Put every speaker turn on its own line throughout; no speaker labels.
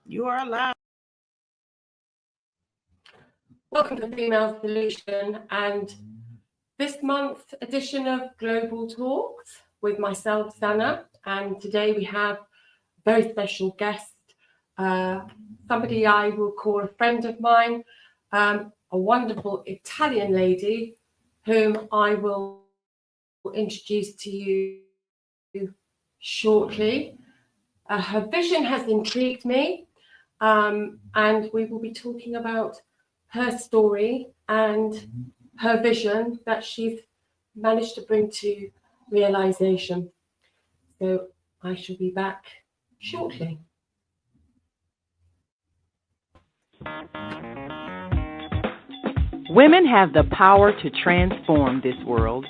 You are allowed.
Welcome to Female Solution and this month's edition of Global Talks with myself, Zanna. And today we have a very special guest, somebody I will call a friend of mine, a wonderful Italian lady whom I will introduce to you shortly. Her vision has intrigued me, and we will be talking about her story and her vision that she's managed to bring to realization. So I shall be back shortly.
Women have the power to transform this world.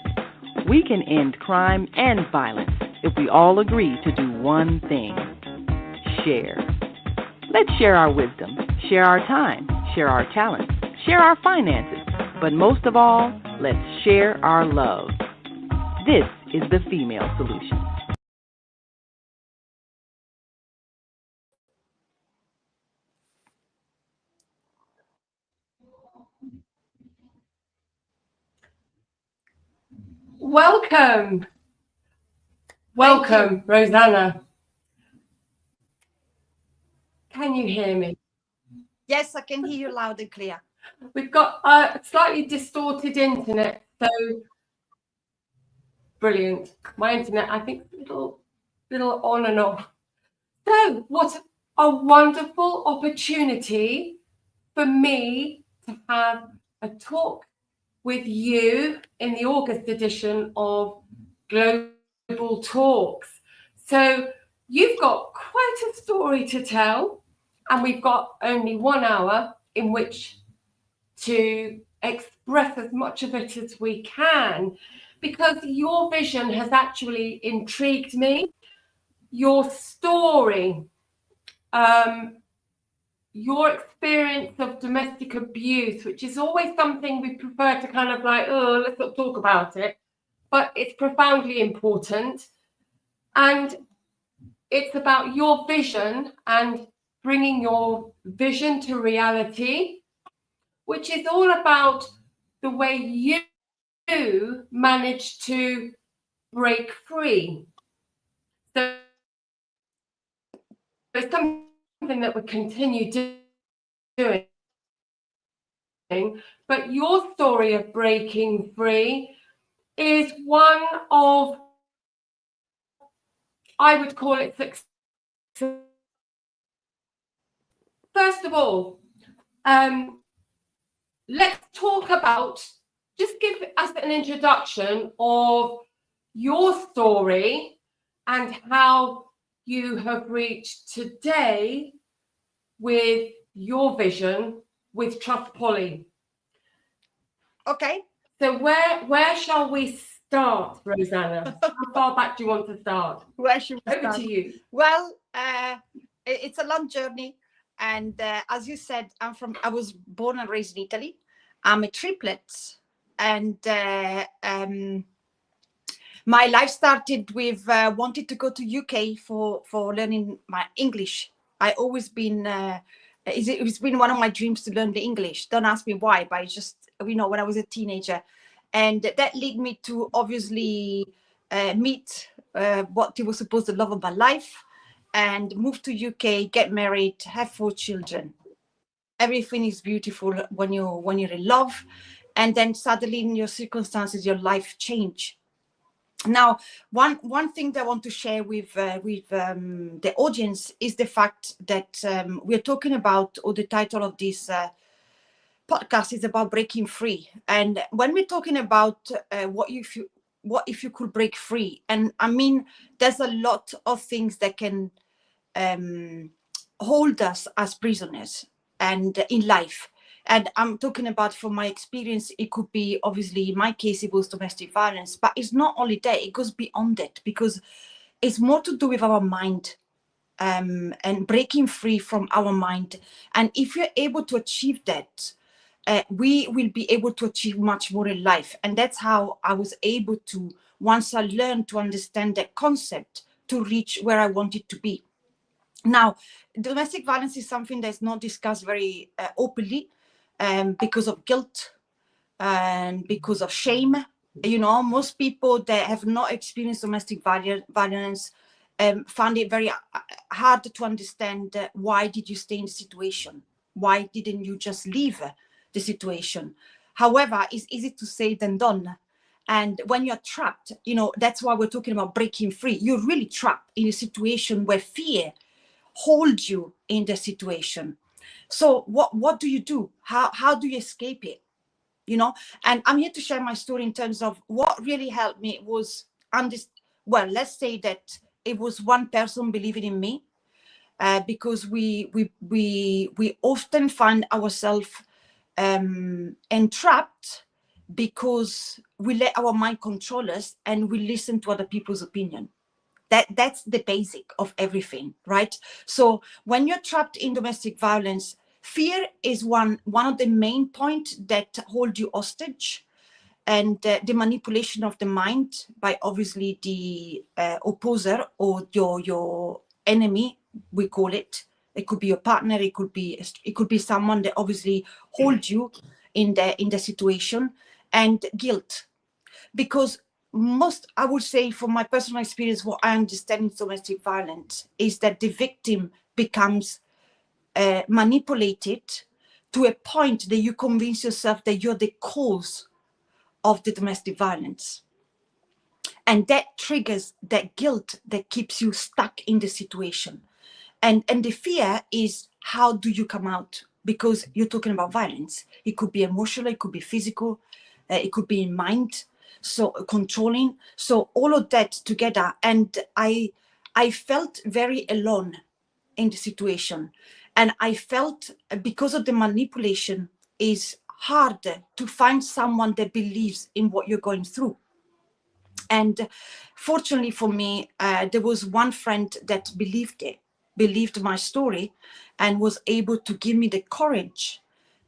We can end crime and violence if we all agree to do one thing: share. Let's share our wisdom, share our time, share our talents, share our finances, but most of all, let's share our love. This is the Female Solution.
Welcome, Rossana. Can you hear me?
Yes, I can hear you loud and clear.
We've got a slightly distorted internet, so brilliant. My internet, I think, little on and off. So, what a wonderful opportunity for me to have a talk with you in the August edition of Global Talks. So, you've got quite a story to tell, and we've got only 1 hour in which to express as much of it as we can, because your vision has actually intrigued me. Your story, your experience of domestic abuse, which is always something we prefer to kind of like, oh, let's not talk about it, but it's profoundly important. And it's about your vision and bringing your vision to reality, which is all about the way you manage to break free. So it's something that we continue doing. But your story of breaking free is one of, I would call it success. First of all, let's talk about, just give us an introduction of your story and how you have reached today with your vision with Trustpoly.
Okay.
So where shall we start, Rossana? How far back do you want to start?
Where should we
Over
start?
to you.
Well, it's a long journey. And as you said, I was born and raised in Italy. I'm a triplet. And my life started with wanting to go to UK for learning my English. I always been, it's been one of my dreams to learn the English. Don't ask me why, but it's just, when I was a teenager. And that led me to obviously meet what was supposed to love of my life, and move to UK, get married, have 4 children. Everything is beautiful when you're in love, and then suddenly in your circumstances, your life change. Now, one thing that I want to share with the audience is the fact that we're talking about, or the title of this podcast is about breaking free. And when we're talking about what if you could break free, and I mean, there's a lot of things that can hold us as prisoners and in life. And I'm talking about, from my experience, it could be, obviously, in my case, it was domestic violence, but it's not only that, it goes beyond it, because it's more to do with our mind, and breaking free from our mind. And if you're able to achieve that, we will be able to achieve much more in life. And that's how I was able to, once I learned to understand that concept, to reach where I wanted to be. Now, domestic violence is something that's not discussed very openly because of guilt and because of shame. You know, most people that have not experienced domestic violence find it very hard to understand why did you stay in the situation? Why didn't you just leave the situation? However, it's easy to say than done. And when you're trapped, you know, that's why we're talking about breaking free. You're really trapped in a situation where fear holds you in the situation. So what do you do? How do you escape it? You know, and I'm here to share my story in terms of what really helped me was well, let's say that it was one person believing in me, because we often find ourselves entrapped because we let our mind control us and we listen to other people's opinion. That's the basic of everything, right? So when you're trapped in domestic violence, fear is one of the main points that hold you hostage, and the manipulation of the mind by obviously the opposer or your enemy, we call it. It could be your partner. It could be someone that obviously holds you in the situation, and guilt, because I would say from my personal experience, what I understand in domestic violence is that the victim becomes manipulated to a point that you convince yourself that you're the cause of the domestic violence. And that triggers that guilt that keeps you stuck in the situation. And the fear is, how do you come out? Because you're talking about violence. It could be emotional, it could be physical, it could be in mind, so controlling. So all of that together. And I felt very alone in the situation. And I felt, because of the manipulation, is hard to find someone that believes in what you're going through. And fortunately for me, there was one friend that believed my story, and was able to give me the courage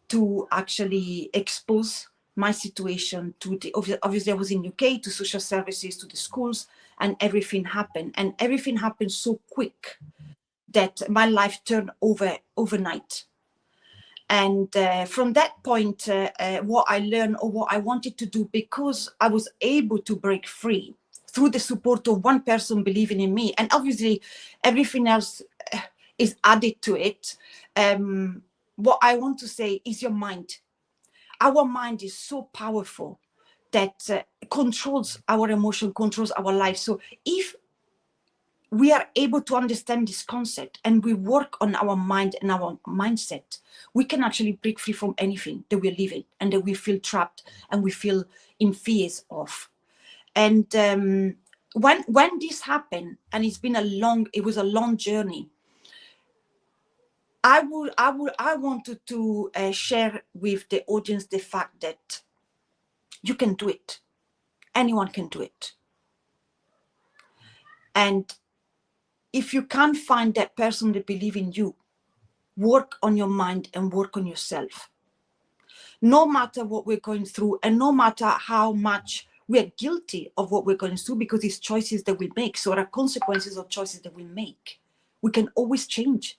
to actually expose my situation to the, obviously I was in UK, to social services, to the schools, and everything happened. And everything happened so quick that my life turned over overnight. And from that point, what I learned, or what I wanted to do, because I was able to break free through the support of one person believing in me, and obviously everything else is added to it. What I want to say is your mind. Our mind is so powerful that controls our emotion, controls our life. So if we are able to understand this concept and we work on our mind and our mindset, we can actually break free from anything that we're living and that we feel trapped and we feel in fears of. And when this happened, and it was a long journey, I wanted to share with the audience the fact that you can do it. Anyone can do it. And if you can't find that person that believes in you, work on your mind and work on yourself. No matter what we're going through, and no matter how much we're guilty of what we're going through, because it's choices that we make. So there are consequences of choices that we make. We can always change.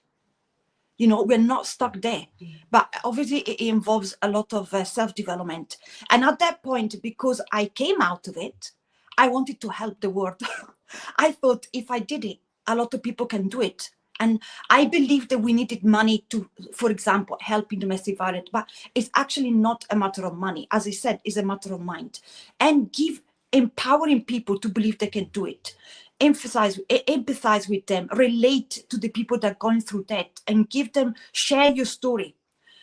You know, we're not stuck there. But obviously it involves a lot of self-development. And at that point, because I came out of it, I wanted to help the world. I thought if I did it, a lot of people can do it. And I believe that we needed money to, for example, help in domestic violence. But it's actually not a matter of money. As I said, it's a matter of mind. And empowering people to believe they can do it. Empathize with them, relate to the people that are going through that, and share your story.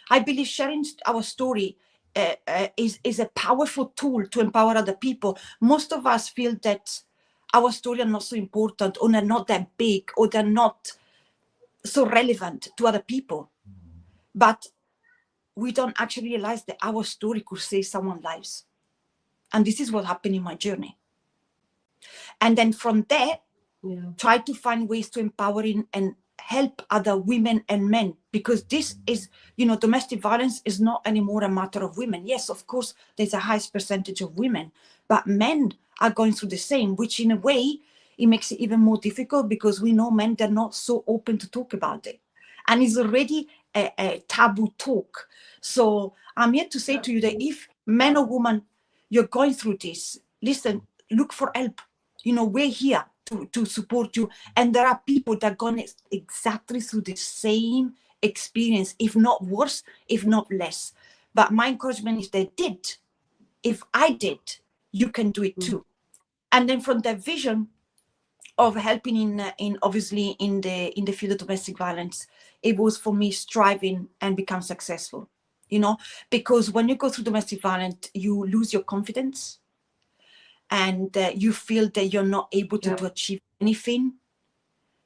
I believe sharing our story is a powerful tool to empower other people. Most of us feel that our story are not so important, or they're not that big, or they're not so relevant to other people. But we don't actually realize that our story could save someone's lives. And this is what happened in my journey. And then from there, try to find ways to empowering and help other women and men, because this is, domestic violence is not anymore a matter of women. Yes, of course, there's a highest percentage of women, but men are going through the same, which in a way it makes it even more difficult because we know men, they're not so open to talk about it. And it's already a taboo talk. So I'm here to say to you that if man or woman, you're going through this, listen, look for help. You know, we're here to support you. And there are people that are going exactly through the same experience, if not worse, if not less. But my encouragement is they did. If I did, you can do it too. And then from that vision of helping in obviously in the field of domestic violence, it was for me striving and become successful, you know, because when you go through domestic violence, you lose your confidence and you feel that you're not able to achieve anything.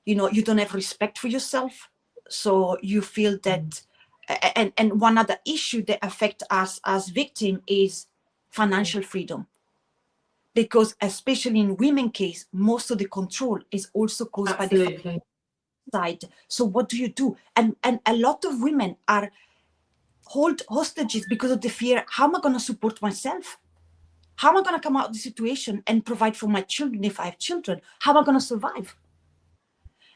You know, you don't have respect for yourself. So you feel that, and one other issue that affects us as victims is financial freedom. Because especially in women case, most of the control is also caused by the side. So what do? And a lot of women are hold hostages because of the fear. How am I going to support myself? How am I going to come out of the situation and provide for my children if I have children? How am I going to survive?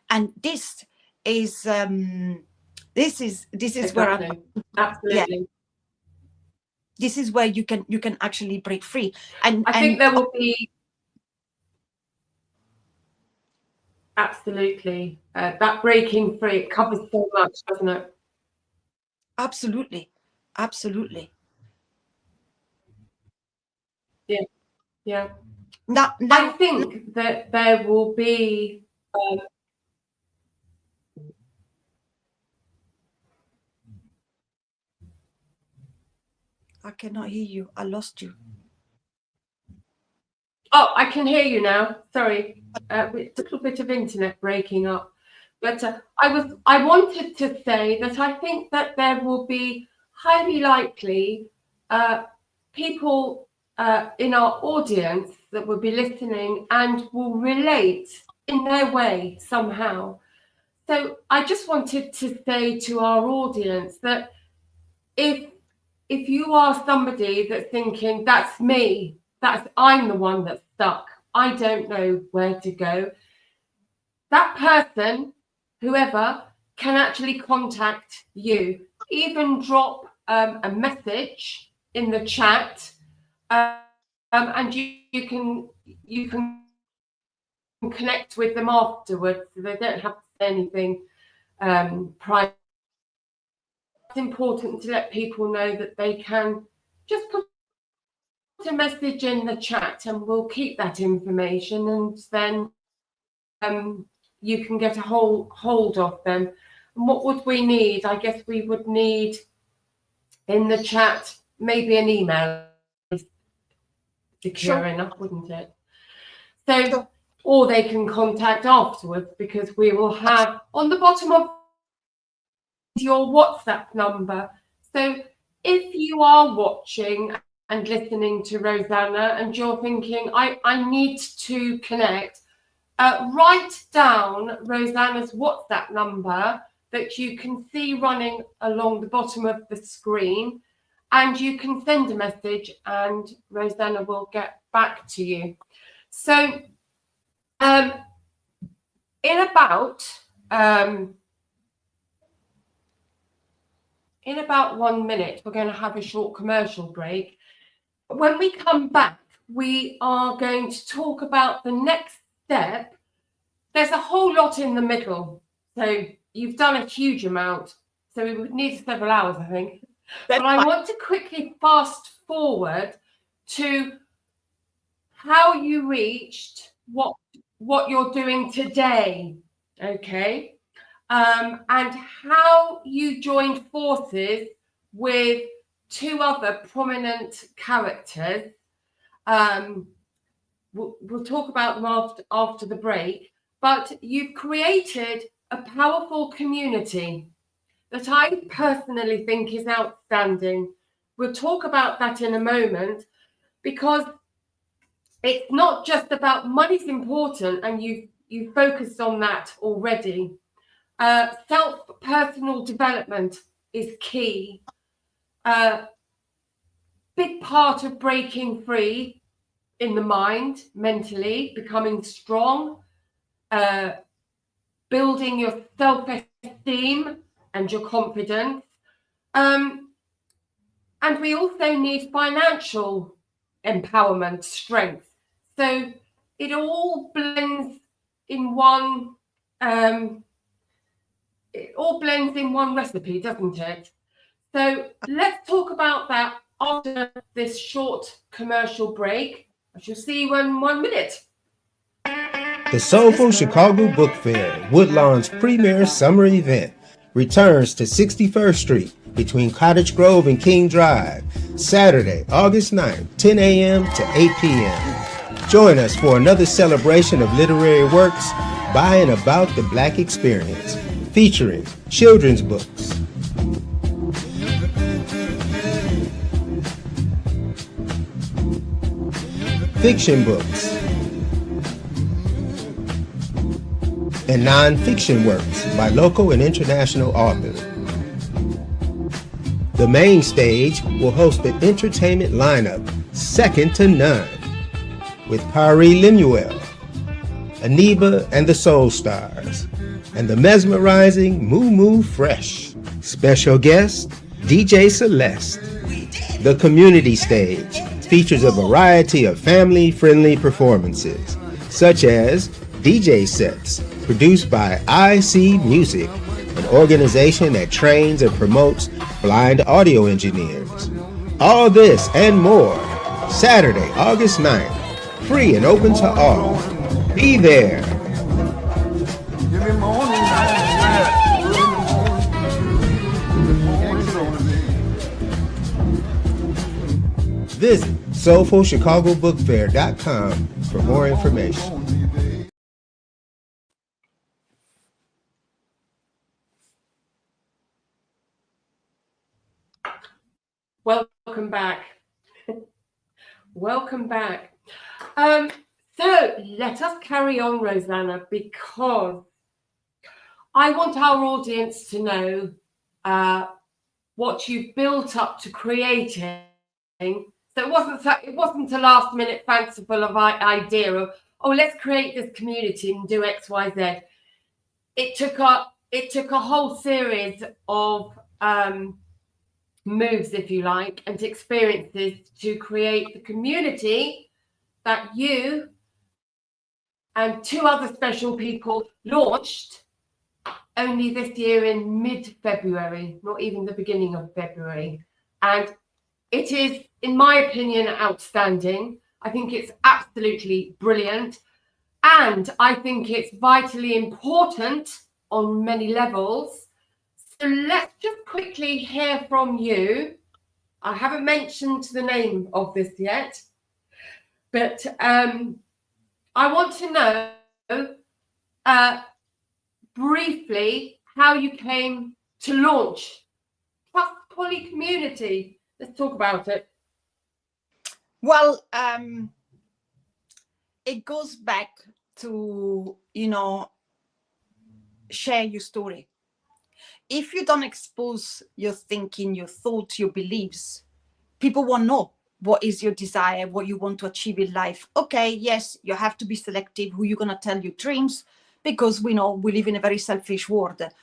And this is where I'm,
absolutely.
This is where you can actually break free. And
I think there will be absolutely that breaking free. It covers so much, doesn't it?
Absolutely.
Yeah.
Now,
I think that there will be.
I cannot hear you. I lost you.
Oh, I can hear you now. Sorry, a little bit of internet breaking up. But I wanted to say that I think that there will be highly likely people in our audience that will be listening and will relate in their way somehow. So I just wanted to say to our audience that if you are somebody that's thinking, that's me, I'm the one that's stuck, I don't know where to go, that person, whoever, can actually contact you. Even drop a message in the chat, and you can connect with them afterwards. So they don't have to say anything private. It's important to let people know that they can just put a message in the chat, and we'll keep that information, and then you can get a hold of them. And what would we need? I guess we would need in the chat maybe an email. Secure enough, wouldn't it? So, or they can contact afterwards, because we will have on the bottom of your WhatsApp number. So if you are watching and listening to Rossana and you're thinking, I need to connect, write down Rossana's WhatsApp number that you can see running along the bottom of the screen, and you can send a message and Rossana will get back to you. So in about 1 minute, we're going to have a short commercial break. When we come back, we are going to talk about the next step. There's a whole lot in the middle. So you've done a huge amount. So we would need several hours, I think. But I want to quickly fast forward to how you reached what you're doing today. Okay. And how you joined forces with two other prominent characters. We'll talk about them after the break, but you've created a powerful community that I personally think is outstanding. We'll talk about that in a moment, because it's not just about money's important, and you focused on that already. Personal development is key. Big part of breaking free in the mind, mentally, becoming strong, building your self-esteem and your confidence. And we also need financial empowerment, strength. So it all blends in one. It all blends in one recipe, doesn't it? So let's talk about that after this short commercial break. I shall see you in 1 minute.
The Soulful Chicago Book Fair, Woodlawn's premier summer event, returns to 61st Street between Cottage Grove and King Drive, Saturday, August 9th, 10 a.m. to 8 p.m. Join us for another celebration of literary works by and about the Black experience, featuring children's books, fiction books, and non-fiction works by local and international authors. The main stage will host an entertainment lineup second to none, with Pari Lemuel, Aniba and the Soul Stars, and the mesmerizing Moo Moo Fresh. Special guest, DJ Celeste. The community stage features a variety of family-friendly performances, such as DJ sets produced by IC Music, an organization that trains and promotes blind audio engineers. All this and more, Saturday, August 9th, free and open to all. Be there. Visit soulfulchicagobookfair.com for more information.
Welcome back. Welcome back. So let us carry on, Rossana, because I want our audience to know what you've built up to creating. So it wasn't a last minute fanciful of idea of, oh, let's create this community and do X, Y, Z. It took a whole series of moves, if you like, and experiences to create the community that you and two other special people launched only this year in mid-February, not even the beginning of February. And it is, in my opinion, outstanding. I think it's absolutely brilliant. And I think it's vitally important on many levels. So let's just quickly hear from you. I haven't mentioned the name of this yet, but I want to know briefly how you came to launch Trustpoly Community. Let's talk about it.
Well, it goes back to, share your story. If you don't expose your thinking, your thoughts, your beliefs, people won't know what is your desire, what you want to achieve in life. Okay, yes, you have to be selective who you're going to tell your dreams, because we know we live in a very selfish world. That's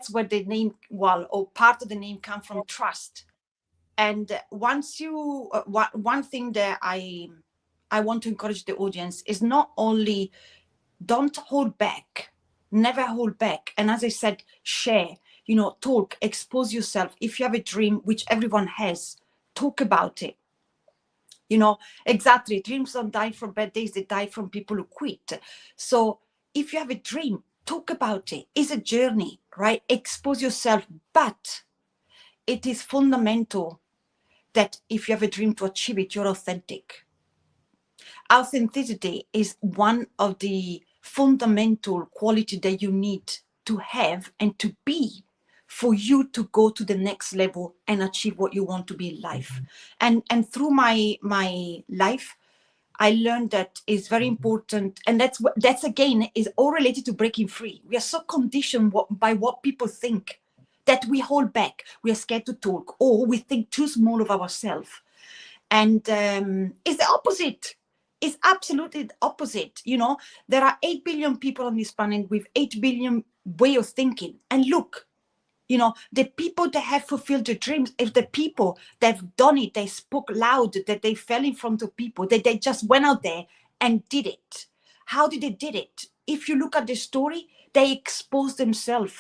where the name, or part of the name, come from, trust. And once you, one thing that I want to encourage the audience is not only don't hold back, never hold back. And as I said, share, talk, expose yourself. If you have a dream, which everyone has, talk about it. Exactly. Dreams don't die from bad days. They die from people who quit. So if you have a dream, talk about it. It's a journey, right? Expose yourself. But it is fundamental that if you have a dream, to achieve it, you're authentic. Authenticity is one of the fundamental quality that you need to have and to be for you to go to the next level and achieve what you want to be in life. And through my life, I learned that it's very important. And that's again, is all related to breaking free. We are so conditioned by what people think that we hold back. We are scared to talk, or we think too small of ourselves. And it's the opposite. It's absolutely the opposite. You know, there are 8 billion people on this planet with 8 billion way of thinking. And look, you know, the people that have fulfilled their dreams, if the people that have done it, they spoke loud, that they fell in front of people, that they just went out there and did it. How did they did it? If you look at the story, they expose themselves.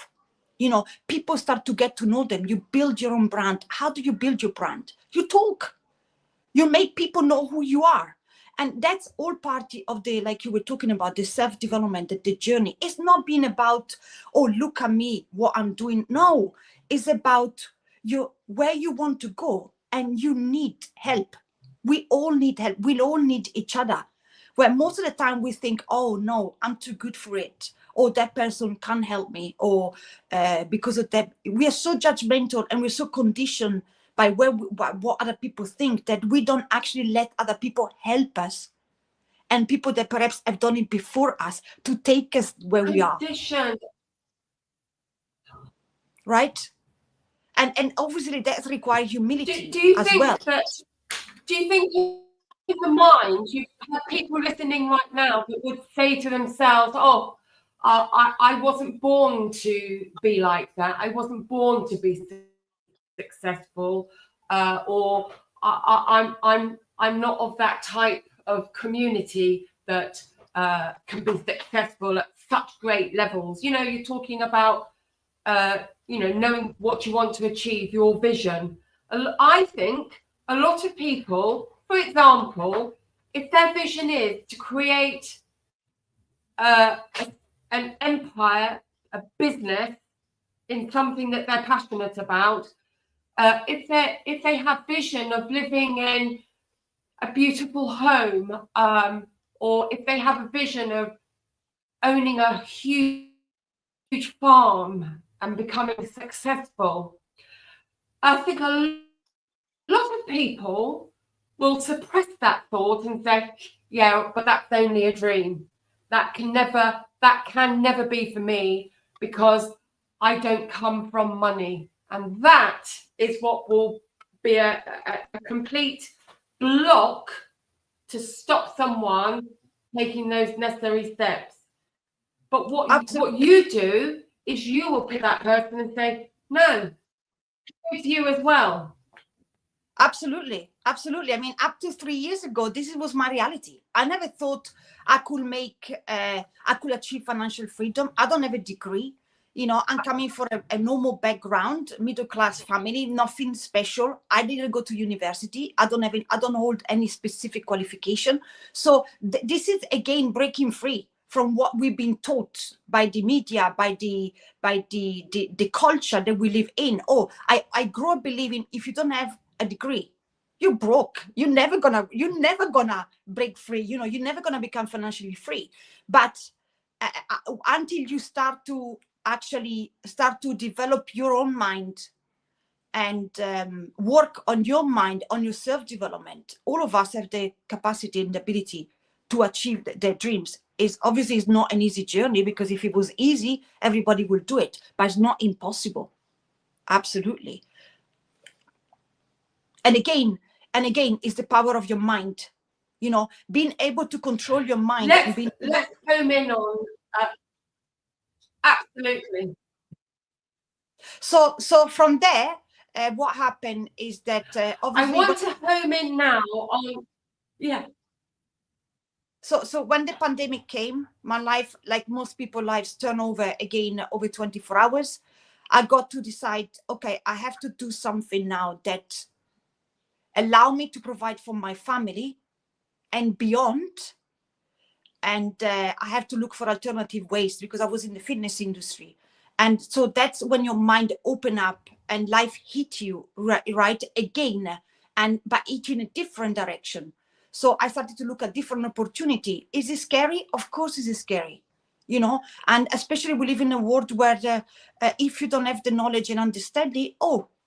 You know, people start to get to know them. You build your own brand. How do you build your brand? You talk. You make people know who you are. And that's all part of the, like you were talking about, the self-development, the journey. It's not being about, oh, look at me, what I'm doing. No, it's about where you want to go, and you need help. We all need help. We all need each other. Where most of the time we think, oh, no, I'm too good for it. Or that person can't help me. Or because of that, we are so judgmental and we're so conditioned by what other people think, that we don't actually let other people help us, and people that perhaps have done it before us, to take us where we are. Right? And obviously that requires humility
do you
as
think
well.
Do you think in the mind you have people listening right now that would say to themselves, oh, I wasn't born to be like that. I wasn't born to be successful, or I'm not of that type of community that can be successful at such great levels. You know, you're talking about you know, knowing what you want to achieve, your vision. I think a lot of people, for example, if their vision is to create an empire, a business in something that they're passionate about, if they have vision of living in a beautiful home, or if they have a vision of owning a huge farm and becoming successful, I think a lot of people will suppress that thought and say, yeah, but that's only a dream. That can never be for me, because I don't come from money. And that is what will be a complete block to stop someone taking those necessary steps. But what you do is you will pick that person and say, no, it's you as well.
Absolutely. Absolutely. I mean, up to 3 years ago, this was my reality. I never thought I could achieve financial freedom. I don't have a degree. You know, I'm coming from a normal background, middle-class family, nothing special. I didn't go to university. I don't hold any specific qualification. So this is, again, breaking free from what we've been taught by the media, by the culture that we live in. Oh, I grew up believing if you don't have a degree, you're broke. You're never gonna break free. You know, you're never gonna become financially free. But until you start to develop your own mind and work on your mind, on your self-development, all of us have the capacity and the ability to achieve their dreams. It's not an easy journey, because if it was easy, everybody would do it, but it's not impossible. Absolutely. And again, it's the power of your mind. You know, being able to control your mind.
Let's home in on absolutely.
So from there, what happened is that obviously
I want to home in now on
So when the pandemic came, my life, like most people's lives, turned over again over 24 hours. I got to decide, okay, I have to do something now that allow me to provide for my family and beyond. And I have to look for alternative ways, because I was in the fitness industry. And so that's when your mind open up and life hit you right again, but hit you in a different direction. So I started to look at different opportunity. Is it scary? Of course it is scary, you know, and especially we live in a world where if you don't have the knowledge and understanding,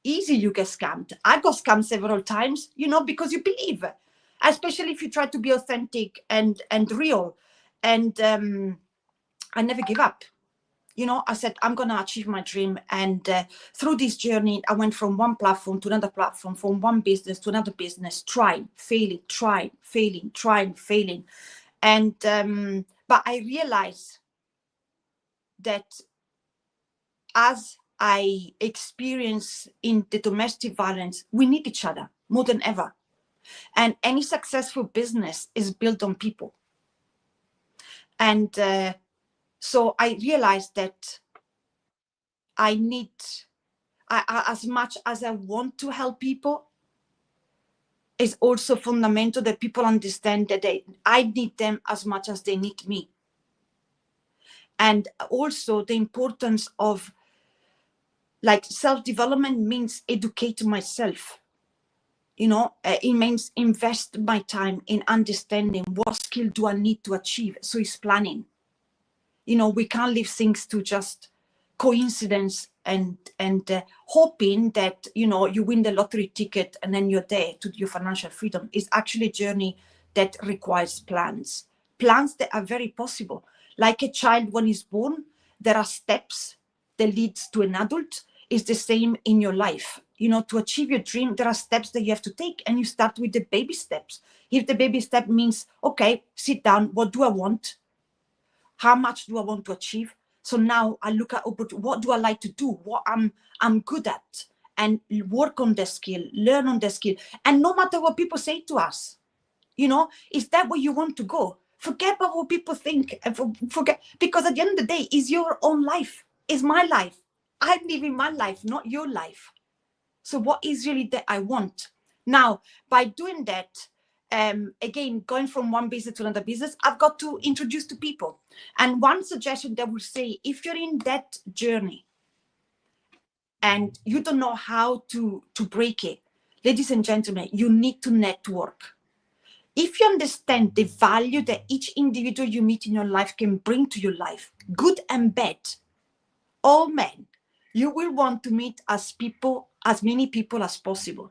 easy, you get scammed. I got scammed several times, you know, because you believe, especially if you try to be authentic and real. And I never give up. I said, I'm going to achieve my dream. And through this journey, I went from one platform to another platform, from one business to another business, trying, failing. And, but I realized that as I experience in the domestic violence, we need each other more than ever. And any successful business is built on people. And so I realized that I need, as much as I want to help people, it's also fundamental that people understand that I need them as much as they need me. And also the importance of, like, self-development means educate myself. It means invest my time in understanding what skill do I need to achieve. So it's planning. We can't leave things to just coincidence and hoping that, you win the lottery ticket and then you're there to your financial freedom. It's actually a journey that requires plans that are very possible. Like a child, when he's born, there are steps that leads to an adult. It's the same in your life. To achieve your dream, there are steps that you have to take, and you start with the baby steps. If the baby step means, okay, sit down, what do I want? How much do I want to achieve? So now I look at what do I like to do, what I'm good at, and work on the skill, learn on the skill. And no matter what people say to us, is that where you want to go? Forget about what people think, and forget, because at the end of the day, it's your own life, it's my life. I'm living my life, not your life. So what is really that I want? Now, by doing that, again, going from one business to another business, I've got to introduce to people. And one suggestion that would say, if you're in that journey and you don't know how to break it, ladies and gentlemen, you need to network. If you understand the value that each individual you meet in your life can bring to your life, good and bad, all men, you will want to meet as many people as possible.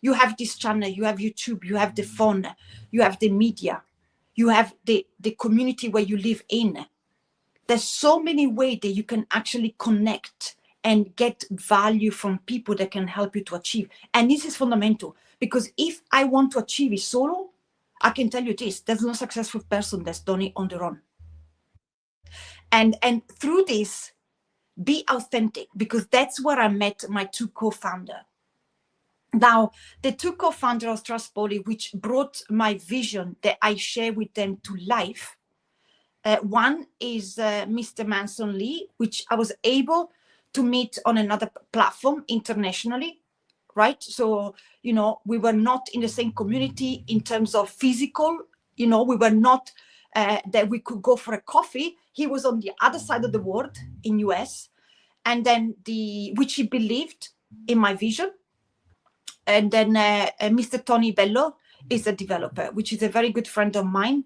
You have this channel, you have YouTube, you have the phone, you have the media, you have the community where you live in. There's so many ways that you can actually connect and get value from people that can help you to achieve. And this is fundamental, because if I want to achieve it solo, I can tell you this, there's no successful person that's done it on their own. And through this, be authentic, because that's where I met my two co-founders. Now, the two co-founders of Trustpoly, which brought my vision that I share with them to life. One is Mr. Manson Lee, which I was able to meet on another platform internationally, right? So, we were not in the same community in terms of physical, we were not that we could go for a coffee. He was on the other side of the world in US, and then which he believed in my vision. And then Mr. Tony Bello is a developer, which is a very good friend of mine.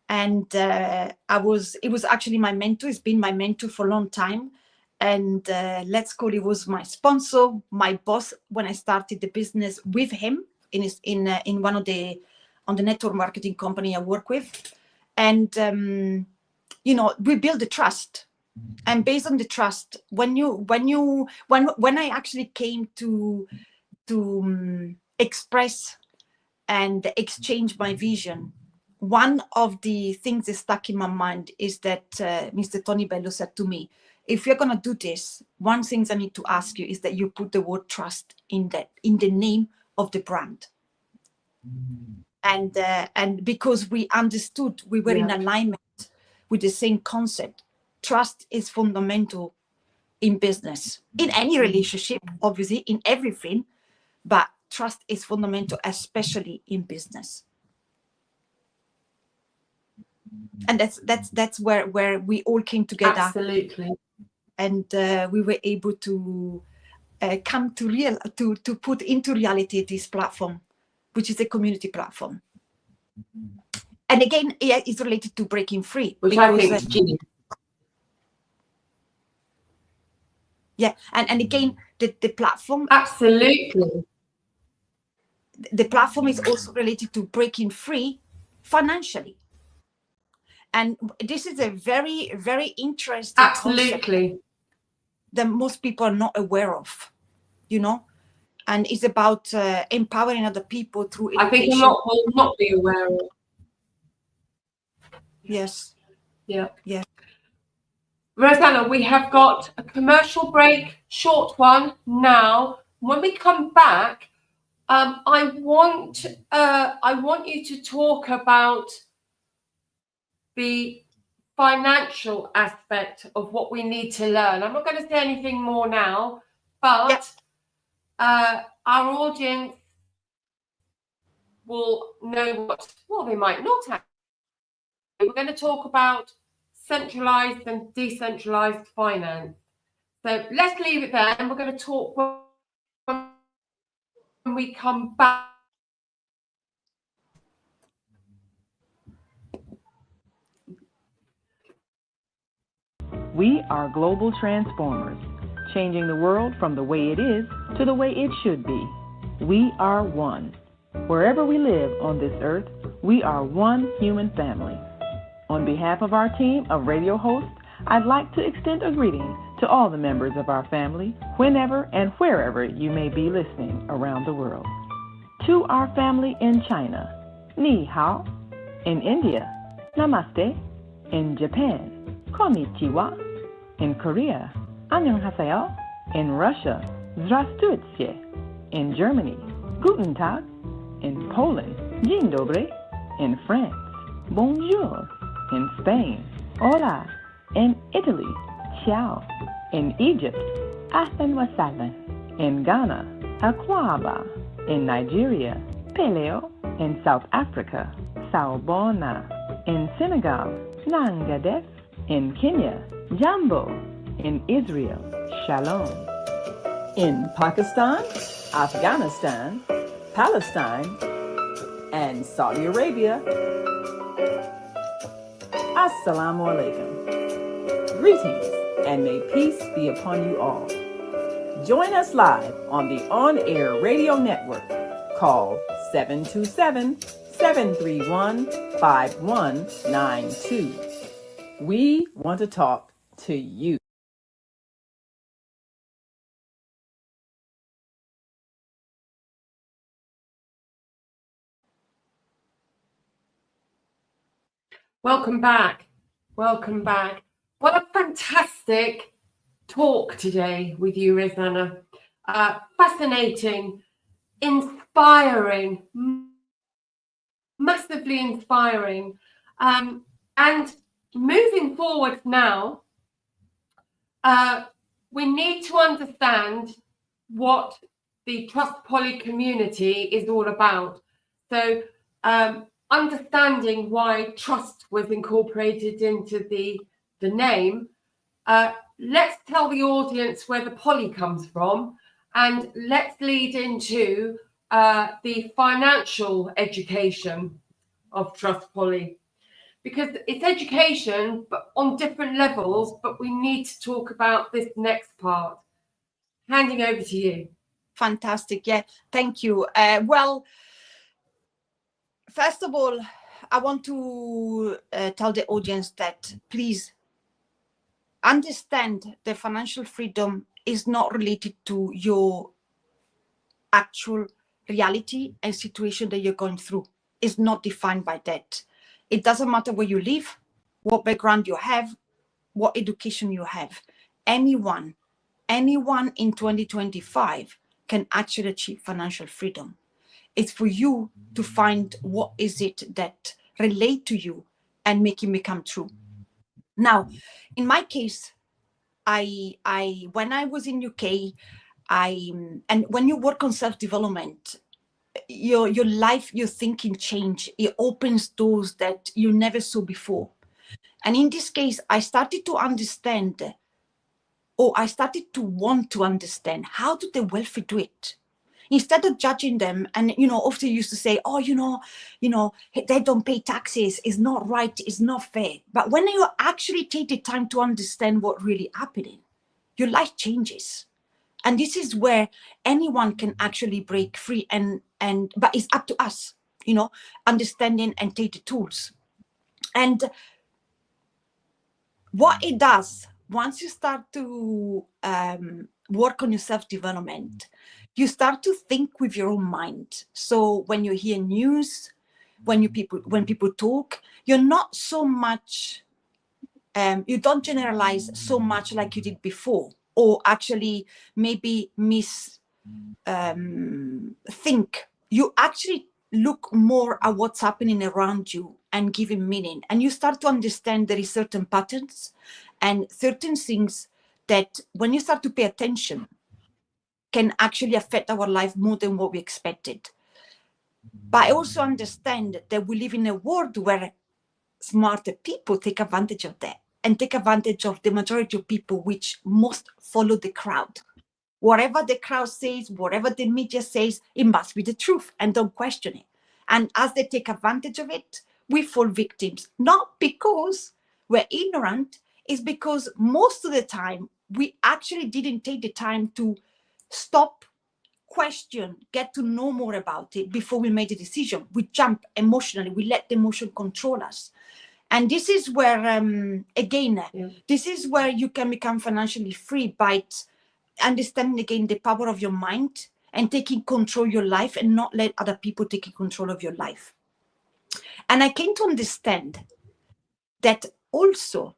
And it was actually my mentor. He's been my mentor for a long time. And let's call it was my sponsor, my boss when I started the business with him in one of the network marketing company I work with. And we build the trust. And based on the trust, when I actually came to express and exchange my vision, one of the things that stuck in my mind is that Mr. Tony Bello said to me, if you're going to do this, one thing I need to ask you is that you put the word trust in the name of the brand. And because we understood, we were in alignment with the same concept. Trust is fundamental in business, in any relationship, obviously, in everything, but trust is fundamental, especially in business. And that's where we all came together.
Absolutely.
And we were able to come to put into reality this platform, which is a community platform. And again, it's related to breaking free.
Which I think is genius.
Yeah, and again, the platform.
Absolutely.
The platform is also related to breaking free financially. And this is a very, very interesting concept
Absolutely.
that most people are not aware of, you know, and it's about empowering other people through education.
I think a lot will not be aware of.
Yes.
Yeah.
Yeah.
Rossana, we have got a commercial break, short one now. When we come back, I want you to talk about the financial aspect of what we need to learn. I'm not going to say anything more now, but our audience will know what, well, they might not have. We're going to talk about centralized and decentralized finance. So let's leave it there, and we're going to talk when we come back.
We are global transformers, changing the world from the way it is to the way it should be. We are one. Wherever we live on this earth, we are one human family. On behalf of our team of radio hosts, I'd like to extend a greeting to all the members of our family, whenever and wherever you may be listening around the world. To our family in China, Ni Hao. In India, Namaste. In Japan, Konnichiwa. In Korea, Annyeonghaseyo. In Russia, Здравствуйте. In Germany, Guten Tag. In Poland, Dzień dobry. In France, Bonjour. In Spain, Hola. In Italy, Ciao. In Egypt, Ahlan wa sahlan. In Ghana, Akwaba. In Nigeria, Peleo. In South Africa, Sawubona. In Senegal, Nangadef. In Kenya, Jambo. In Israel, Shalom. In Pakistan, Afghanistan, Palestine, and Saudi Arabia, Assalamu alaikum. Greetings, and may peace be upon you all. Join us live on the on-air radio network. Call 727-731-5192. We want to talk to you.
Welcome back. Welcome back. What a fantastic talk today with you, Rossana. Fascinating, inspiring, massively inspiring. And moving forward now, we need to understand what the Trustpoly community is all about. So understanding why trust was incorporated into the name, let's tell the audience where the poly comes from, and let's lead into the financial education of Trustpoly, because it's education but on different levels, but we need to talk about this next part. Handing over to you.
Fantastic. Yeah, thank you. Well, first of all, I want to tell the audience that please understand that financial freedom is not related to your actual reality and situation that you're going through. It's not defined by that. It doesn't matter where you live, what background you have, what education you have. Anyone in 2025 can actually achieve financial freedom. It's for you to find what is it that relate to you and make it become true. Now, in my case, I when I was in UK, and when you work on self-development, your life, your thinking change. It opens doors that you never saw before. And in this case, I started to understand, or I started to want to understand, how do the wealthy do it? Instead of judging them, and often used to say, oh, they don't pay taxes, it's not right, it's not fair. But when you actually take the time to understand what really happening, your life changes. And this is where anyone can actually break free, but it's up to us, understanding and take the tools. And what it does, once you start to work on your self-development, you start to think with your own mind. So when you hear news, when people talk, you're not so much, you don't generalize so much like you did before, or actually maybe think. You actually look more at what's happening around you and give it meaning, and you start to understand there is certain patterns and certain things that when you start to pay attention can actually affect our life more than what we expected. But I also understand that we live in a world where smarter people take advantage of that and take advantage of the majority of people, which most follow the crowd. Whatever the crowd says, whatever the media says, it must be the truth and don't question it. And as they take advantage of it, we fall victims, not because we're ignorant, it's because most of the time we actually didn't take the time to stop, question, get to know more about it before we made a decision. We jump emotionally, we let the emotion control us. And this is where, this is where you can become financially free by understanding again the power of your mind and taking control of your life and not let other people take control of your life. And I came to understand that also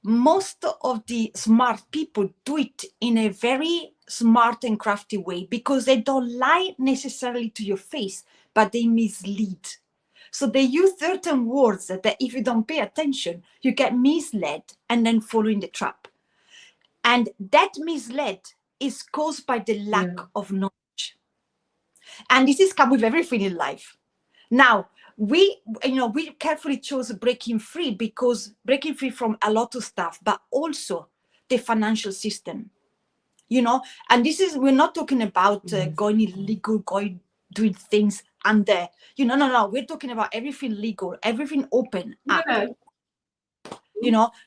most of the smart people do it in a very smart and crafty way, because they don't lie necessarily to your face, but they mislead. So they use certain words that if you don't pay attention, you get misled and then fall in the trap. And that misled is caused by the lack of knowledge. And this is come with everything in life. Now, we carefully chose breaking free, because breaking free from a lot of stuff, but also the financial system, and this is, we're not talking about going illegal, doing things under, no, we're talking about everything legal, everything open up,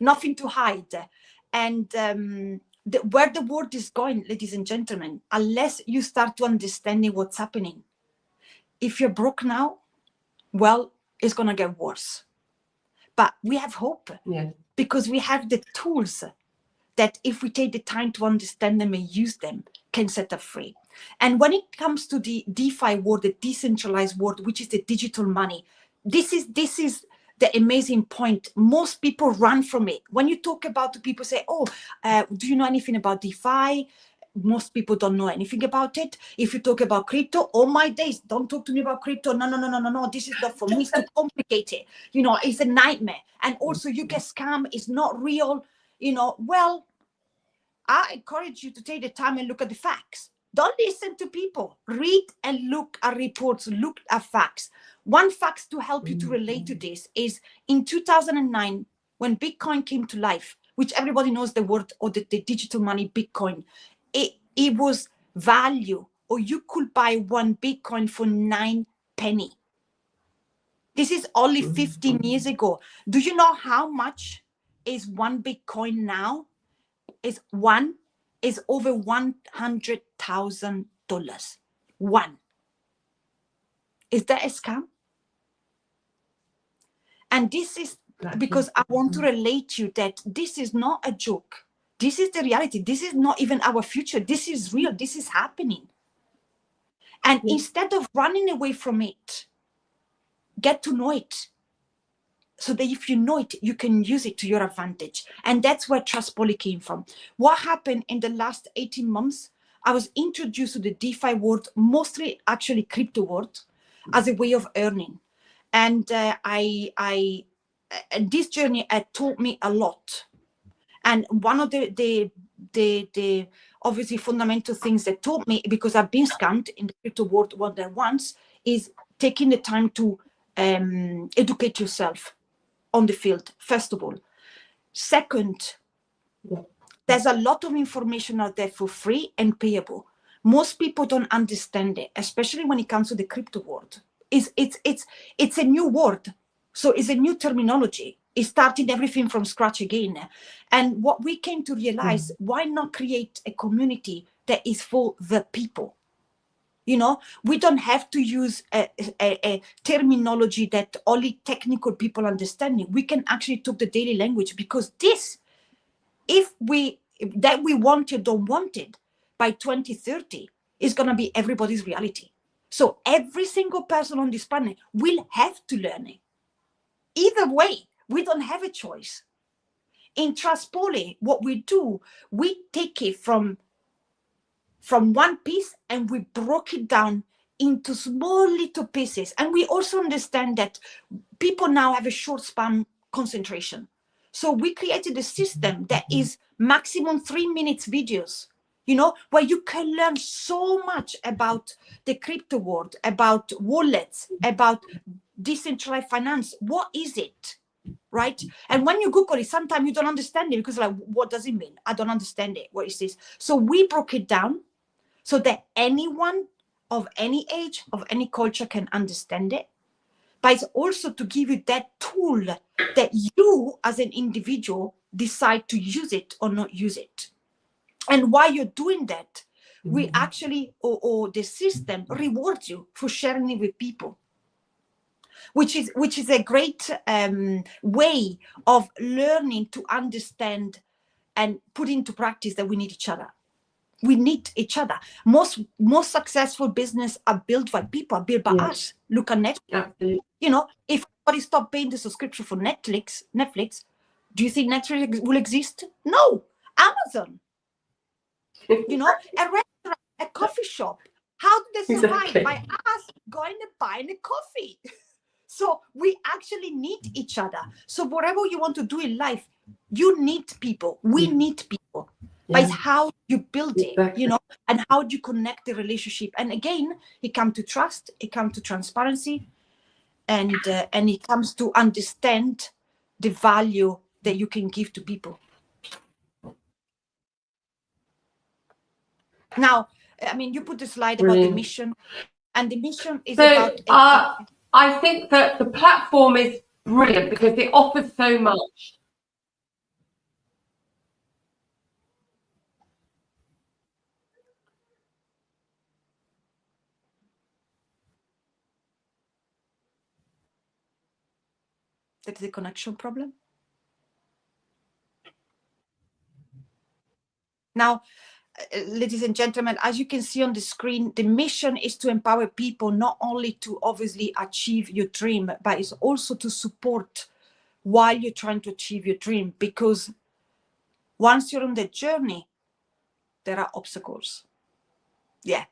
nothing to hide. And where the world is going, ladies and gentlemen, unless you start to understanding what's happening, if you're broke now, well, it's going to get worse. But we have hope, because we have the tools that if we take the time to understand them and use them, can set us free. And when it comes to the DeFi world, the decentralized world, which is the digital money, this is the amazing point. Most people run from it. When you talk about it, people say, do you know anything about DeFi? Most people don't know anything about it. If you talk about crypto, oh my days, don't talk to me about crypto. No, this is not for me. It's too complicated. It's a nightmare. And also you get scammed. It's not real. Well, I encourage you to take the time and look at the facts. Don't listen to people. Read and look at reports, look at facts. One fact to help you to relate to this is in 2009, when Bitcoin came to life, which everybody knows the word, or the digital money, Bitcoin, it was value, or you could buy one Bitcoin for 9 pennies. This is only 15 years ago. Do you know how much is one Bitcoin now? Is over $100,000. One. Is that a scam? And this is because I want to relate to you that this is not a joke. This is the reality. This is not even our future. This is real. This is happening. And instead of running away from it, get to know it. So that if you know it, you can use it to your advantage. And that's where Trustpoly came from. What happened in the last 18 months, I was introduced to the DeFi world, mostly actually crypto world, as a way of earning. And this journey taught me a lot. And one of the obviously fundamental things that taught me, because I've been scammed in the crypto world more than once, is taking the time to educate yourself on the field, first of all. Second, there's a lot of information out there for free and payable. Most people don't understand it, especially when it comes to the crypto world. It's a new word, so it's a new terminology. It's starting everything from scratch again. And what we came to realize, why not create a community that is for the people? We don't have to use a terminology that only technical people understand. We can actually talk the daily language, because this, if we want it, don't want it, by 2030 is going to be everybody's reality. So every single person on this planet will have to learn it. Either way, we don't have a choice. In Trustpoly, what we do, we take it from one piece and we broke it down into small little pieces. And we also understand that people now have a short span concentration. So we created a system that is maximum 3 minutes videos, where you can learn so much about the crypto world, about wallets, about decentralized finance. What is it? Right? And when you Google it, sometimes you don't understand it, because what does it mean? I don't understand it. What is this? So we broke it down so that anyone of any age, of any culture can understand it. But it's also to give you that tool that you as an individual decide to use it or not use it. And while you're doing that, we actually, or the system rewards you for sharing it with people, which is a great way of learning to understand and put into practice that we need each other. We need each other. Most successful business are built by people, are built by us. Look at Netflix.
Absolutely.
If everybody stopped paying the subscription for Netflix, do you think Netflix will exist? No. Amazon. A restaurant, a coffee shop. How do they survive?
Exactly.
By us going and buying a coffee. So we actually need each other. So whatever you want to do in life, you need people. We need people. But it's how you build it, and how do you connect the relationship. And again, it comes to trust, it comes to transparency, and it comes to understand the value that you can give to people. Now, you put the slide about the mission, and the mission is about...
I think that the platform is brilliant because it offers so much.
That's the connection problem. Now, ladies and gentlemen, as you can see on the screen, the mission is to empower people not only to obviously achieve your dream, but it's also to support while you're trying to achieve your dream. Because once you're on the journey, there are obstacles. Yeah,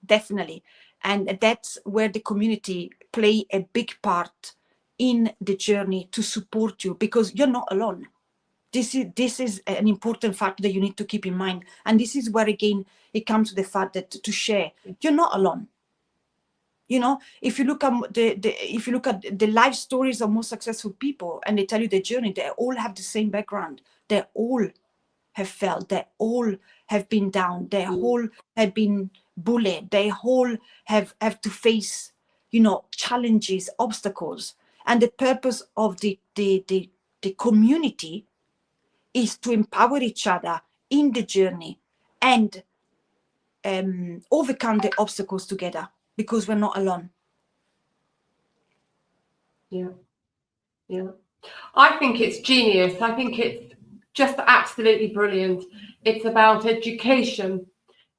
definitely. And that's where the community play a big part in the journey to support you, because you're not alone. This is an important factor that you need to keep in mind. And this is where, again, it comes to the fact that to share, you're not alone. If you look at the life stories of most successful people, and they tell you their journey, they all have the same background. They all have failed. They all have been down. They all have been bullied. They all have to face, challenges, obstacles. And the purpose of the community is to empower each other in the journey and overcome the obstacles together, because we're not alone.
Yeah. I think it's genius. I think it's just absolutely brilliant. It's about education.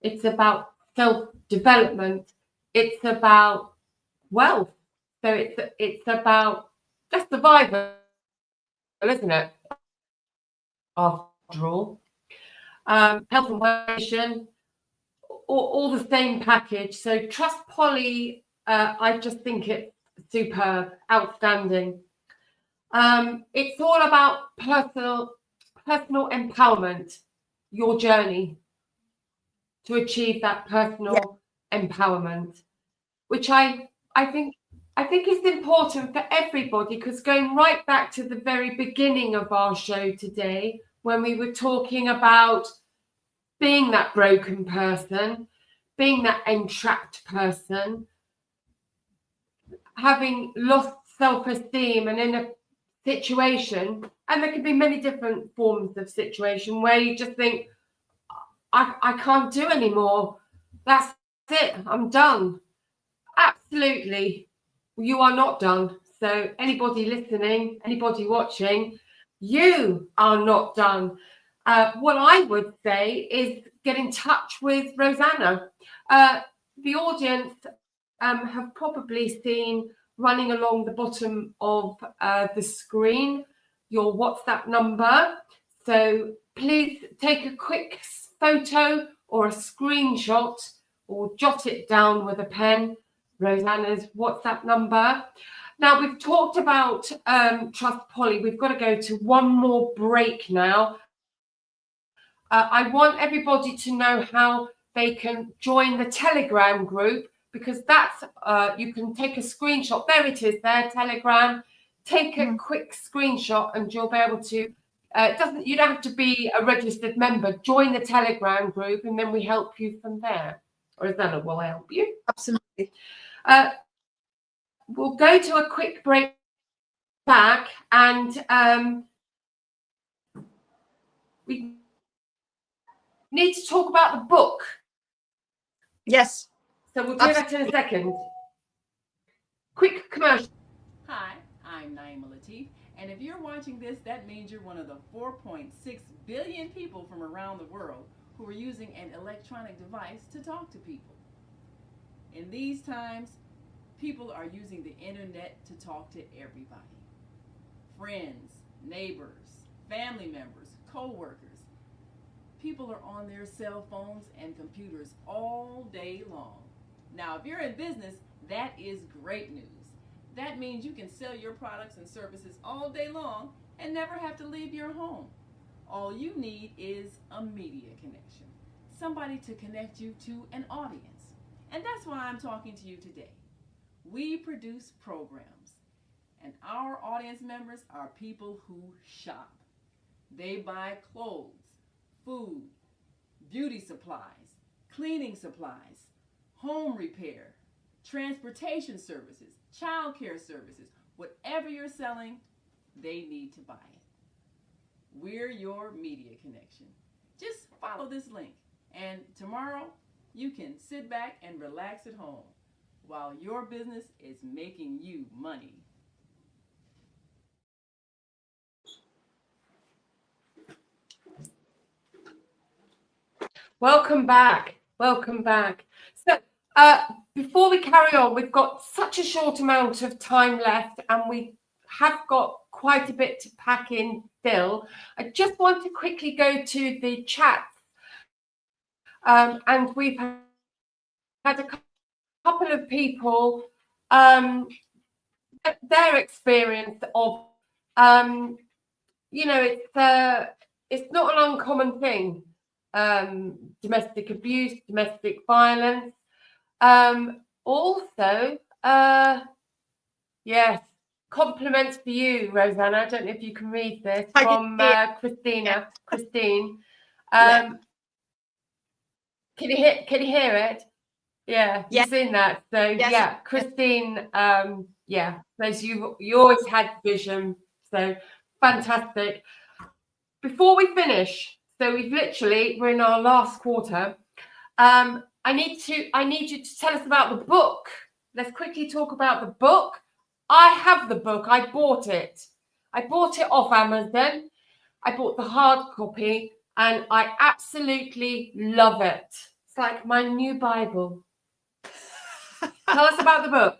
It's about self-development. It's about wealth. So it's about just survival, isn't it? After all, health and well-being, all the same package. So Trustpoly, I just think it's superb, outstanding. It's all about personal empowerment, your journey to achieve that personal empowerment, which I think is important for everybody, because going right back to the very beginning of our show today, when we were talking about being that broken person, being that entrapped person, having lost self-esteem, and in a situation, and there could be many different forms of situation where you just think, I can't do anymore. That's it. I'm done. Absolutely. You are not done. So anybody listening, anybody watching, you are not done. What I would say is get in touch with Rossana. The audience have probably seen running along the bottom of the screen your WhatsApp number. So please take a quick photo or a screenshot or jot it down with a pen. Rosanna's WhatsApp number. Now, we've talked about Trustpoly. We've got to go to one more break now. I want everybody to know how they can join the Telegram group, because that's, you can take a screenshot. There it is there, Telegram. Take a quick screenshot and you'll be able to, you don't have to be a registered member. Join the Telegram group and then we help you from there. Or Rosanna will help you.
Absolutely.
We'll go to a quick break back, and we need to talk about the book.
Yes.
So we'll do that in a second. Quick commercial.
Hi, I'm Naima Latif, and if you're watching this, that means you're one of the 4.6 billion people from around the world who are using an electronic device to talk to people. In these times, people are using the internet to talk to everybody. Friends, neighbors, family members, co-workers. People are on their cell phones and computers all day long. Now, if you're in business, that is great news. That means you can sell your products and services all day long and never have to leave your home. All you need is a media connection, somebody to connect you to an audience. And that's why I'm talking to you today. We produce programs, and our audience members are people who shop. They buy clothes, food, beauty supplies, cleaning supplies, home repair, transportation services, child care services. Whatever you're selling, they need to buy it. We're your media connection. Just follow this link, and tomorrow you can sit back and relax at home while your business is making you money.
Welcome back. Welcome back. So before we carry on, we've got such a short amount of time left and we have got quite a bit to pack in still. I just want to quickly go to the chat. And we've had a couple of people, their experience of, you know, it's not an uncommon thing. Domestic abuse, domestic violence. Also, yes, compliments for you, Rosanna. I don't know if you can read this from Christina. Christine. Can you hear it? Yeah, you've seen that. So yeah, Christine. Yeah, so you always had vision. So fantastic. Before we finish, so we're in our last quarter. I need you to tell us about the book. Let's quickly talk about the book. I have the book. I bought it. I bought it off Amazon. I bought the hard copy and I absolutely love it. It's like my new Bible. Tell us about the book.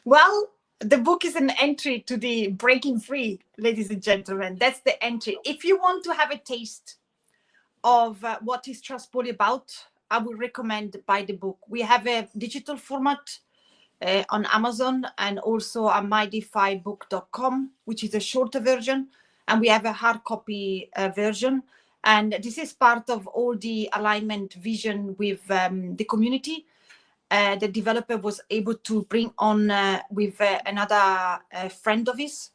Well, the book is an entry to the Breaking Free, ladies and gentlemen. That's the entry. If you want to have a taste of what is Trustpoly about, I would recommend buy the book. We have a digital format on Amazon and also on mydefybook.com, which is a shorter version. And we have a hard copy version. And this is part of all the alignment vision with the community. The developer was able to bring on with another friend of his.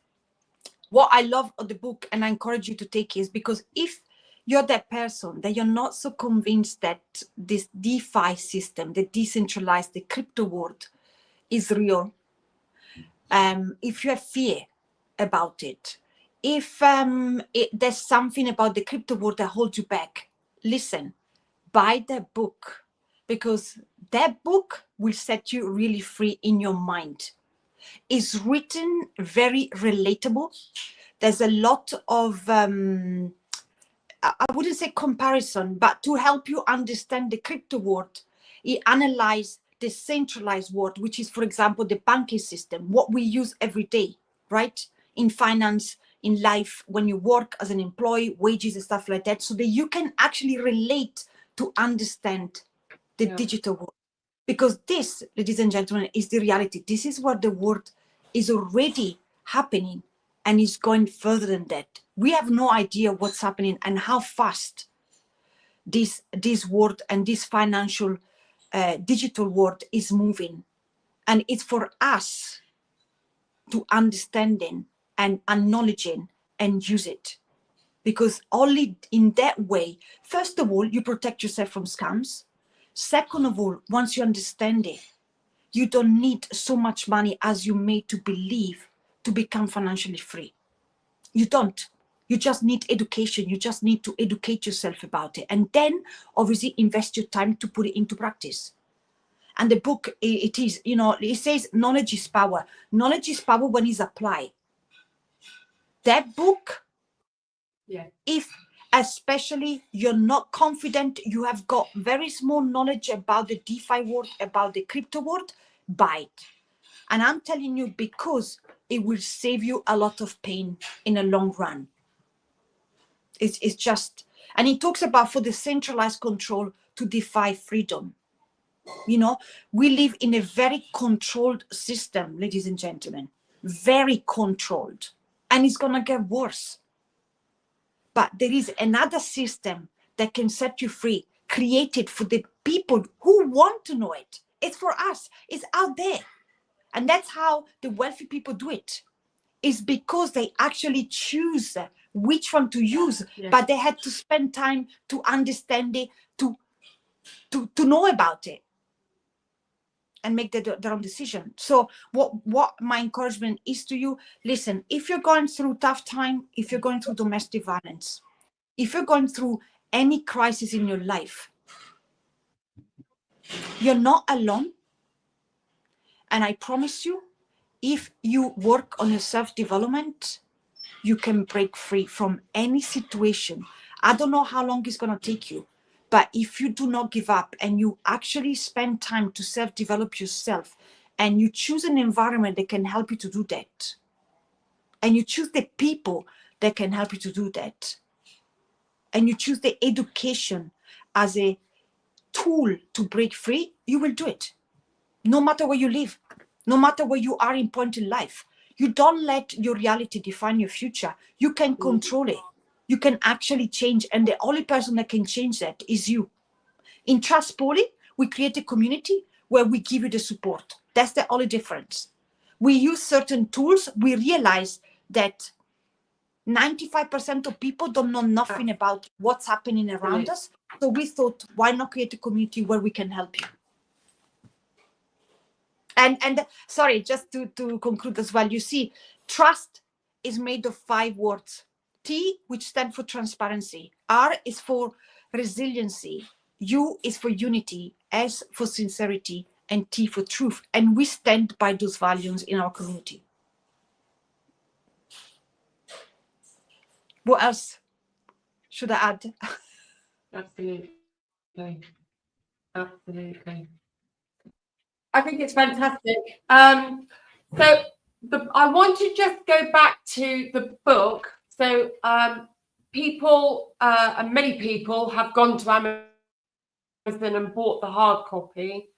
What I love of the book, and I encourage you to take, is because if you're that person that you're not so convinced that this DeFi system, the decentralized, the crypto world is real, if you have fear about it, if there's something about the crypto world that holds you back, listen, buy the book. because that book will set you really free in your mind. It's written very relatable. There's a lot of I wouldn't say comparison, but to help you understand the crypto world, he analyzed the centralized world, which is, for example, the banking system, what we use every day, right? In finance, in life, when you work as an employee, wages and stuff like that, so that you can actually relate to understand the digital world. Because this, ladies and gentlemen, is the reality. This is what the world is already happening, and is going further than that. We have no idea what's happening and how fast this world and this financial digital world is moving. And it's for us to understanding and acknowledging and use it. Because only in that way, first of all, you protect yourself from scams. Second of all, once you understand it, you don't need so much money as you made to believe to become financially free. You don't. You just need education. You just need to educate yourself about it. And then obviously invest your time to put it into practice. And the book, it is, you know, it says knowledge is power. Knowledge is power when it's applied. That book, if especially you're not confident, you have got very small knowledge about the DeFi world, about the crypto world, buy it. And I'm telling you, because it will save you a lot of pain in a long run. It's just, and he talks about for the centralized control to defy freedom. You know, we live in a very controlled system, ladies and gentlemen, very controlled, and it's going to get worse. But there is another system that can set you free, created for the people who want to know it. It's for us. It's out there. And that's how the wealthy people do it. It's because they actually choose which one to use, but they had to spend time to understand it, to know about it, and make their own decision. So what my encouragement is to you, listen, if you're going through tough time, if you're going through domestic violence, if you're going through any crisis in your life, you're not alone. And I promise you, if you work on your self-development, you can break free from any situation. I don't know how long it's going to take you, but if you do not give up and you actually spend time to self-develop yourself, and you choose an environment that can help you to do that, and you choose the people that can help you to do that, and you choose the education as a tool to break free, you will do it. No matter where you live, no matter where you are in point in life. You don't let your reality define your future. You can control it. You can actually change. And the only person that can change that is you. In Trustpoly, we create a community where we give you the support. That's the only difference. We use certain tools. We realize that 95% of people don't know nothing about what's happening around us. So we thought, why not create a community where we can help you? And sorry, just to conclude as well, you see, trust is made of 5 words. T, which stands for transparency. R is for resiliency. U is for unity. S for sincerity. And T for truth. And we stand by those values in our community. What else should I add?
Absolutely. Absolutely. I think it's fantastic. So I want to just go back to the book. So people and many people have gone to Amazon and bought the hard copy,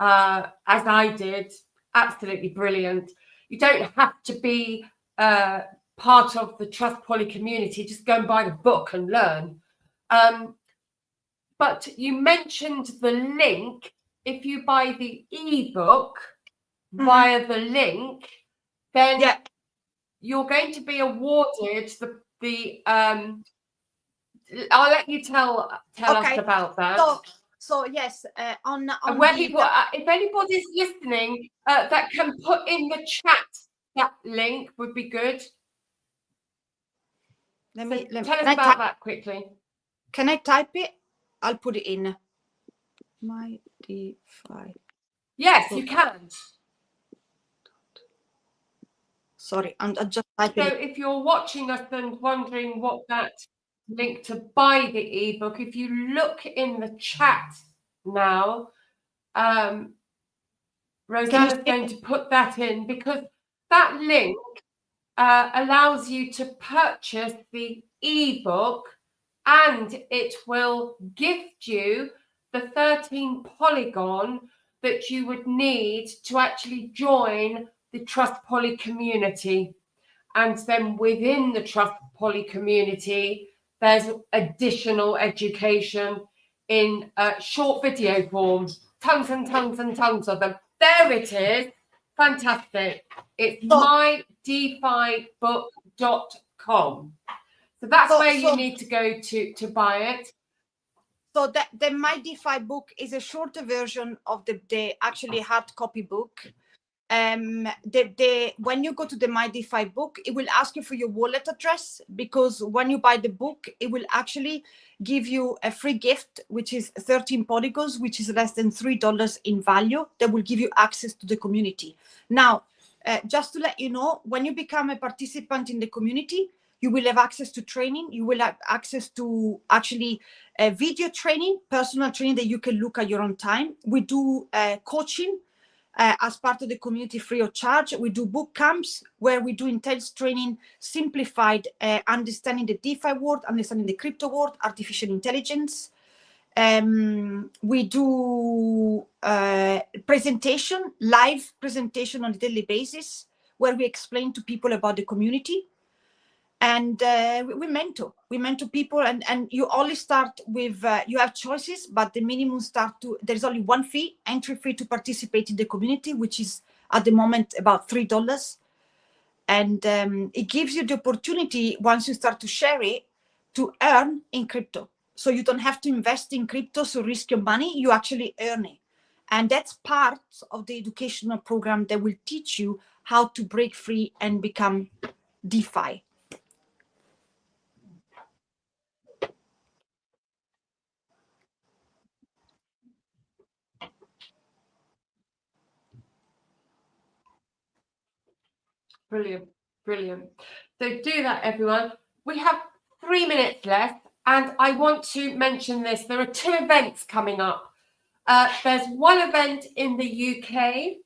as I did. Absolutely brilliant. You don't have to be part of the Trustpoly community. Just go and buy the book and learn. But you mentioned the link. If you buy the ebook via the link, then you're going to be awarded the I'll let you tell us about that.
So yes, on
where people, if anybody's listening, that can put in the chat that link would be good. Tell us about that quickly.
Can I type it? I'll put it in. My DeFi.
Yes, you can.
Sorry, I'm just
So
typing.
if you're watching us and wondering what that link to buy the ebook, if you look in the chat now, Rosanna's going to put that in, because that link allows you to purchase the ebook, and it will gift you the 13 polygon that you would need to actually join the Trustpoly community. And then within the Trustpoly community, there's additional education in short video form, tons and tons and tons of them. There it is. Fantastic. It's mydefibook.com. So that's where you need to go to buy it.
So the My DeFi book is a shorter version of the actually hard copy book. When you go to the My DeFi book, it will ask you for your wallet address, because when you buy the book, it will actually give you a free gift, which is 13 polygons, which is less than $3 in value, that will give you access to the community. Now, just to let you know, when you become a participant in the community, you will have access to training. You will have access to actually video training, personal training that you can look at your own time. We do coaching as part of the community free of charge. We do boot camps where we do intense training, simplified understanding the DeFi world, understanding the crypto world, artificial intelligence. We do presentation, live presentation on a daily basis, where we explain to people about the community. And we mentor people, and you only start with, you have choices, but the minimum there's only one fee, entry fee, to participate in the community, which is at the moment about $3. And it gives you the opportunity, once you start to share it, to earn in crypto. So you don't have to invest in crypto, so risk your money, you actually earn it. And that's part of the educational program that will teach you how to break free and become DeFi.
Brilliant, brilliant. So do that, everyone. We have 3 minutes left, and I want to mention this. There are 2 events coming up. There's one event in the UK,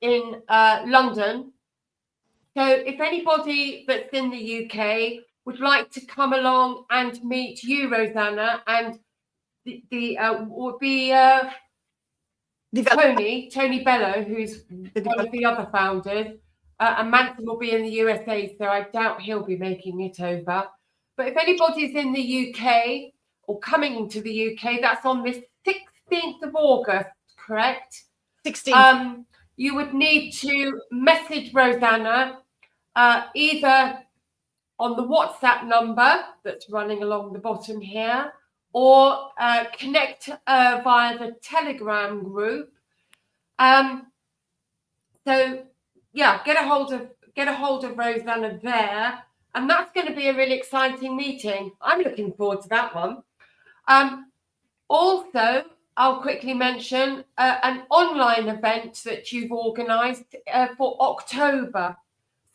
in London. So if anybody that's in the UK would like to come along and meet you, Rosanna, and would be Tony Bello, who's one of the other founders, and Manson will be in the USA, so I doubt he'll be making it over. But if anybody's in the UK or coming to the UK, that's on the 16th of August, correct?
16th.
You would need to message Rosanna either on the WhatsApp number that's running along the bottom here, or connect via the Telegram group. So yeah, get a hold of Rosanna there, and that's going to be a really exciting meeting. I'm looking forward to that one. Also, I'll quickly mention an online event that you've organised for October.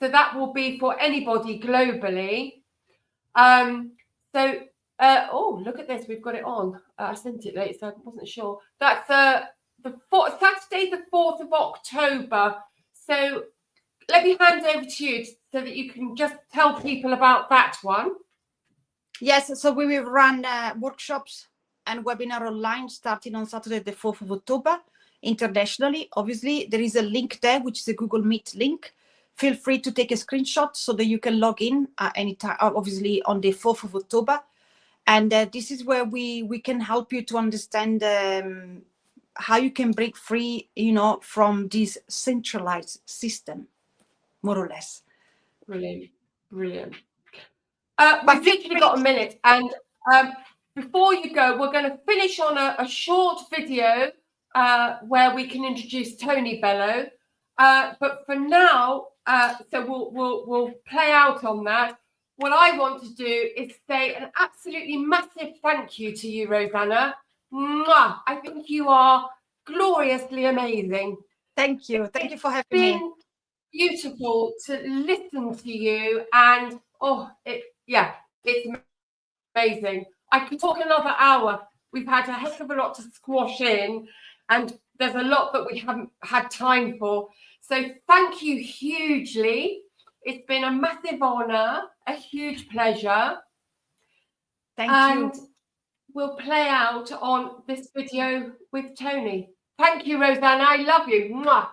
So that will be for anybody globally. Oh, look at this, we've got it on. I sent it late, so I wasn't sure. That's Saturday, the 4th of October. So let me hand over to you so that you can just tell people about that one.
Yes, so we will run workshops and webinar online starting on Saturday, the 4th of October, internationally. Obviously, there is a link there, which is a Google Meet link. Feel free to take a screenshot so that you can log in at any time, obviously on the 4th of October. And this is where we can help you to understand how you can break free, from this centralized system, more or less.
Brilliant, brilliant. We've literally got a minute, and before you go, we're going to finish on a short video where we can introduce Tony Bello. But for now, so we'll play out on that. What I want to do is say an absolutely massive thank you to you, Rosanna. Mwah! I think you are gloriously amazing.
Thank you. Thank you for having
It's
me.
been beautiful to listen to you, and it's amazing. I could talk another hour. We've had a heck of a lot to squash in, and there's a lot that we haven't had time for. So thank you hugely. It's been a massive honor, a huge pleasure.
Thank
and
you.
we'll play out on this video with Tony. Thank you, Rossana. I love you. Mwah.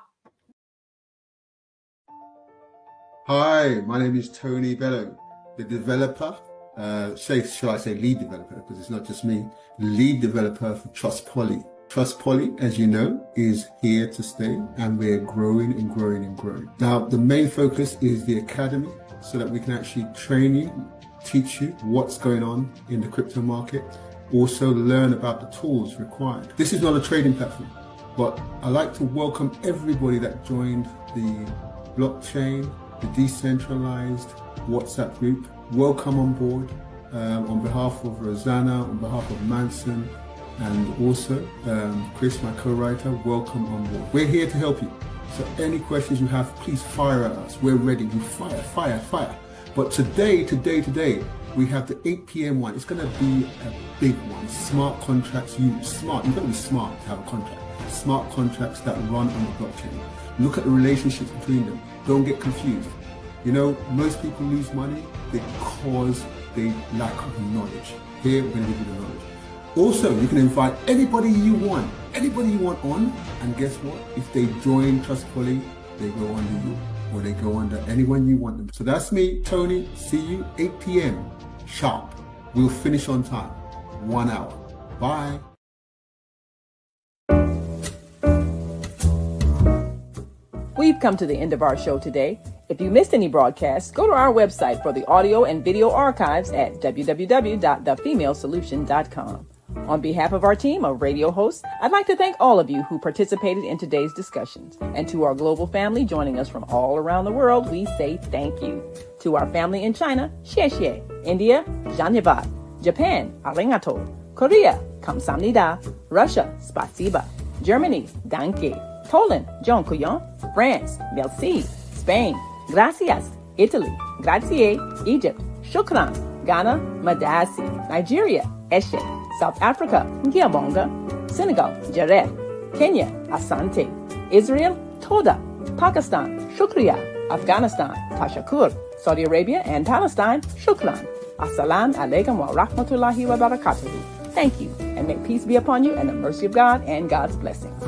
Hi, my name is Tony Bello, the developer, shall I say lead developer, because it's not just me, lead developer for Trustpoly. Trustpoly, as you know, is here to stay, and we're growing and growing and growing. Now, the main focus is the academy, so that we can actually train you, teach you what's going on in the crypto market, also learn about the tools required. This is not a trading platform, but I'd like to welcome everybody that joined the blockchain, the decentralized WhatsApp group. Welcome on board on behalf of Rossana, on behalf of Manson, and also Chris, my co-writer. Welcome on board. We're here to help you. So any questions you have, please fire at us. We're ready. You fire. But today, we have the 8 p.m. one. It's going to be a big one. Smart contracts. You've got to be smart to have a contract. Smart contracts that run on the blockchain. Look at the relationships between them. Don't get confused. You know, most people lose money because they lack of knowledge. Here, we're going to give you the knowledge. Also, you can invite anybody you want on, and guess what? If they join Trustpoly, they go under you, or they go under anyone you want them. So that's me, Tony. See you 8 p.m. sharp. We'll finish on time. 1 hour. Bye.
We've come to the end of our show today. If you missed any broadcasts, go to our website for the audio and video archives at www.thefemalesolution.com. On behalf of our team of radio hosts, I'd like to thank all of you who participated in today's discussions. And to our global family joining us from all around the world, we say thank you. To our family in China, xie xie. India, Dhanyavad. Japan, arigato. Korea, kamsamnida. Russia, spasiba. Germany, danke. Poland, dziękuję. France, merci. Spain, gracias. Italy, grazie. Egypt, shukran. Ghana, madasi. Nigeria, eshe. South Africa, ngiyabonga. Senegal, jareh. Kenya, asante. Israel, toda. Pakistan, shukriya. Afghanistan, tashakur. Saudi Arabia and Palestine, shukran. Assalamu alaikum wa rahmatullahi wa barakatuhu. Thank you, and may peace be upon you and the mercy of God and God's blessings.